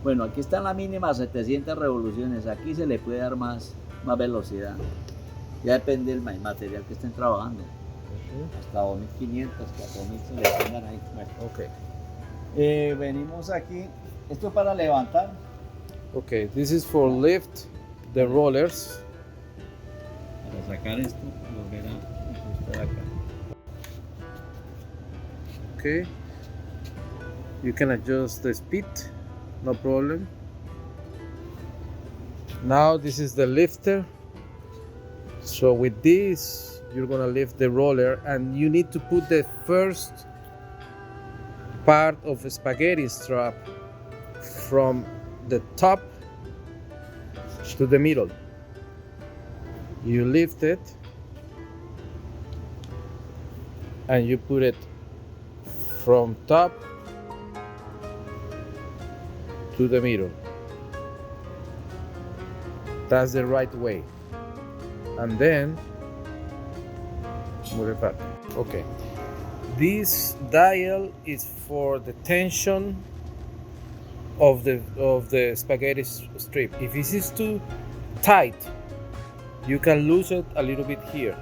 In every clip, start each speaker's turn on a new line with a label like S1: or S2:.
S1: Bueno, aquí está en la mínima 700 revoluciones, aquí se le puede dar más velocidad. Ya depende del material que estén trabajando. Hasta 2500, 4000 se le pongan ahí. Bueno.
S2: Okay.
S1: Venimos aquí, esto es para levantar.
S2: Okay, this is for lift the rollers.
S1: Para sacar esto, volver a ajustar acá.
S2: Okay. You can adjust the speed, no problem. Now this is the lifter. So with this, you're gonna lift the roller, and you need to put the first part of a spaghetti strap from the top to the middle. You lift it and you put it from top to the middle. That's the right way. And then move it back. Okay. This dial is for the tension of the spaghetti strip. If this is too tight, you can lose it a little bit here.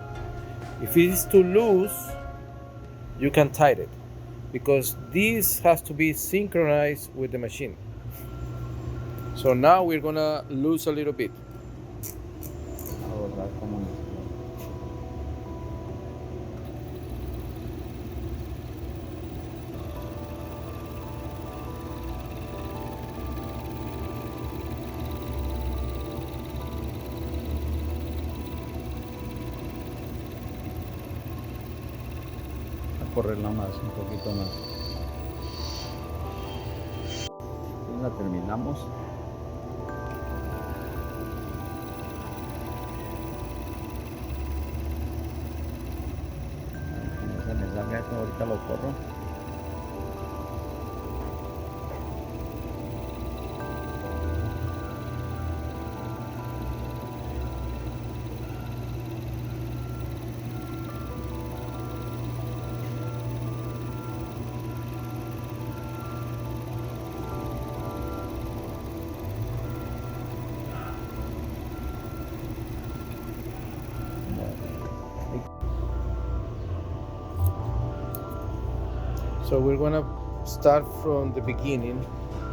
S2: If it is too loose, you can tighten it, because this has to be synchronized with the machine. So now we're gonna lose a little bit.
S1: Correrla más, un poquito más. Y la terminamos. Se me salga esto, ahorita lo corro.
S2: So we're gonna start from the beginning.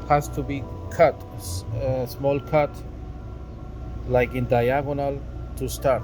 S2: Has to be cut, small cut, like in diagonal to start.